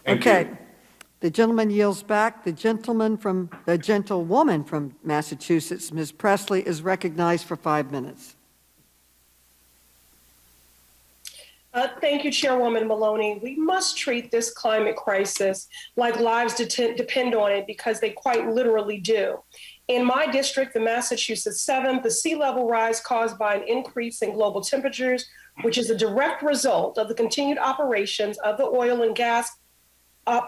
Okay. The gentleman yields back. The gentlewoman from Massachusetts, Ms. Pressley, is recognized for 5 minutes. Thank you, Chairwoman Maloney. We must treat this climate crisis like lives depend on it, because they quite literally do. In my district, the Massachusetts 7th, the sea level rise caused by an increase in global temperatures, which is a direct result of the continued operations of the oil and gas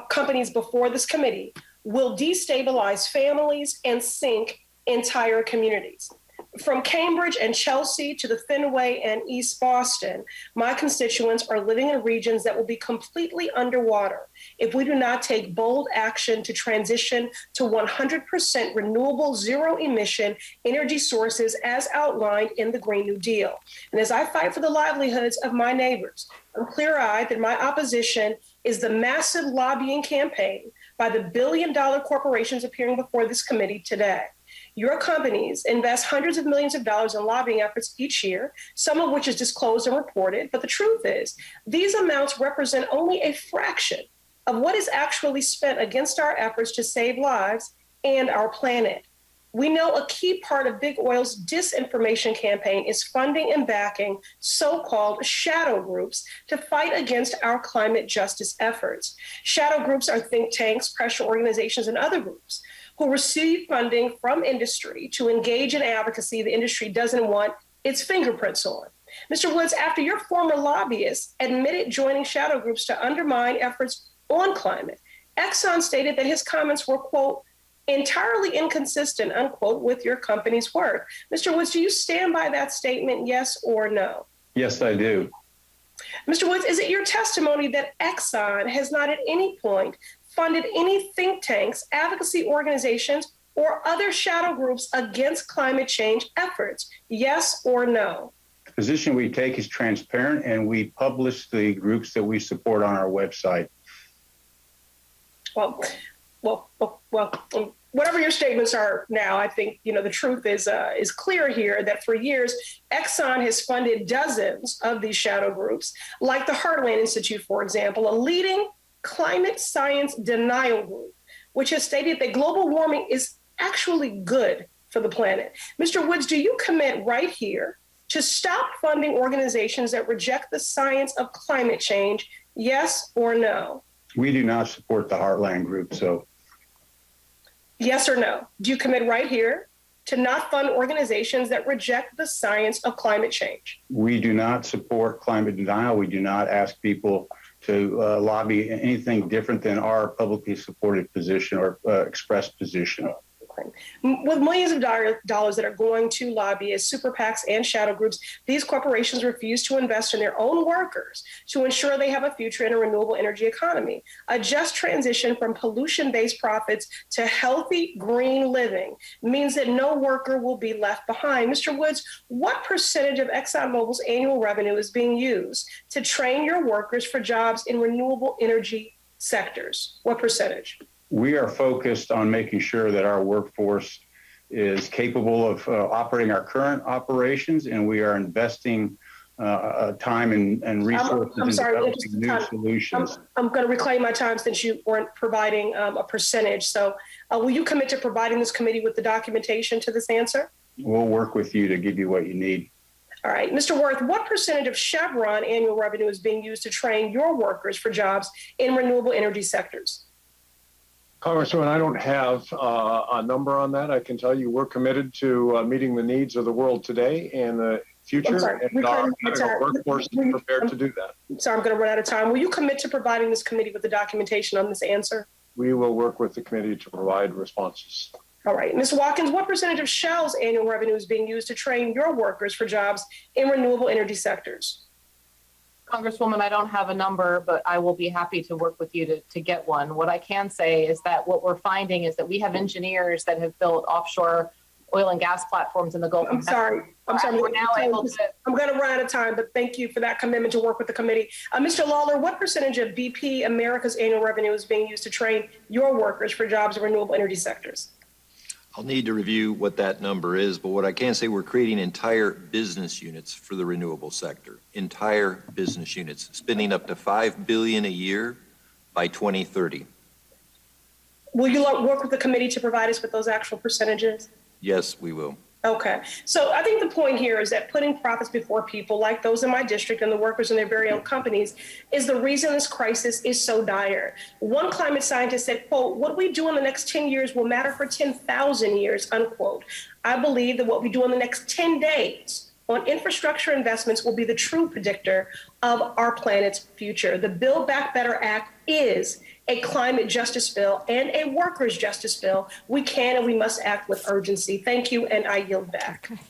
companies before this committee, will destabilize families and sink entire communities. From Cambridge and Chelsea to the Fenway and East Boston, my constituents are living in regions that will be completely underwater if we do not take bold action to transition to 100% renewable, zero-emission energy sources as outlined in the Green New Deal. And as I fight for the livelihoods of my neighbors, I'm clear-eyed that my opposition is the massive lobbying campaign by the billion-dollar corporations appearing before this committee today. Your companies invest hundreds of millions of dollars in lobbying efforts each year, some of which is disclosed and reported. But the truth is, these amounts represent only a fraction of what is actually spent against our efforts to save lives and our planet. We know a key part of Big Oils Disinformation Campaign is funding and backing so-called shadow groups to fight against our climate justice efforts. Shadow groups are think tanks, pressure organizations, and other groups who receive funding from industry to engage in advocacy the industry doesn't want its fingerprints on. Mr. Woods, after your former lobbyists admitted joining shadow groups to undermine efforts on climate, Exxon stated that his comments were, quote, entirely inconsistent, unquote, with your company's work. Mr. Woods, do you stand by that statement, yes or no? Yes, I do. Mr. Woods, is it your testimony that Exxon has not at any point funded any think tanks, advocacy organizations, or other shadow groups against climate change efforts? Yes or no? The position we take is transparent, and we publish the groups that we support on our website. Well, whatever your statements are now, I think, the truth is clear here that for years, Exxon has funded dozens of these shadow groups, like the Heartland Institute, for example, a leading climate science denial group, which has stated that global warming is actually good for the planet. Mr. Woods, do you commit right here to stop funding organizations that reject the science of climate change, yes or no? We do not support the Heartland group, so. Yes or no? Do you commit right here to not fund organizations that reject the science of climate change? We do not support climate denial. We do not ask people to lobby anything different than our publicly supported position or expressed position. With millions of dollars that are going to lobbyists, super PACs, and shadow groups, these corporations refuse to invest in their own workers to ensure they have a future in a renewable energy economy. A just transition from pollution-based profits to healthy green living means that no worker will be left behind. Mr. Woods, what percentage of ExxonMobil's annual revenue is being used to train your workers for jobs in renewable energy sectors? What percentage? We are focused on making sure that our workforce is capable of operating our current operations, and we are investing time and resources in developing new solutions. I'm going to reclaim my time since you weren't providing a percentage. So will you commit to providing this committee with the documentation to this answer? We'll work with you to give you what you need. All right. Mr. Worth, what percentage of Chevron annual revenue is being used to train your workers for jobs in renewable energy sectors? Congresswoman, I don't have a number on that. I can tell you we're committed to meeting the needs of the world today and the future, and our workforce is prepared to do that. Sorry, I'm going to run out of time. Will you commit to providing this committee with the documentation on this answer? We will work with the committee to provide responses. All right. Ms. Watkins, what percentage of Shell's annual revenue is being used to train your workers for jobs in renewable energy sectors? Congresswoman, I don't have a number, but I will be happy to work with you to get one. What I can say is that what we're finding is that we have engineers that have built offshore oil and gas platforms in the Gulf. I'm sorry. We're now able to. I'm going to run out of time, but thank you for that commitment to work with the committee. Mr. Lawler, what percentage of BP America's annual revenue is being used to train your workers for jobs in renewable energy sectors? I'll need to review what that number is, but what I can say, we're creating entire business units for the renewable sector, entire business units, spending up to $5 billion a year by 2030. Will you work with the committee to provide us with those actual percentages? Yes, we will. Okay. So I think the point here is that putting profits before people like those in my district and the workers in their very own companies is the reason this crisis is so dire. One climate scientist said, quote, what we do in the next 10 years will matter for 10,000 years, unquote. I believe that what we do in the next 10 days on infrastructure investments will be the true predictor of our planet's future. The Build Back Better Act is a climate justice bill and a workers' justice bill. We can and we must act with urgency. Thank you, and I yield back. Okay.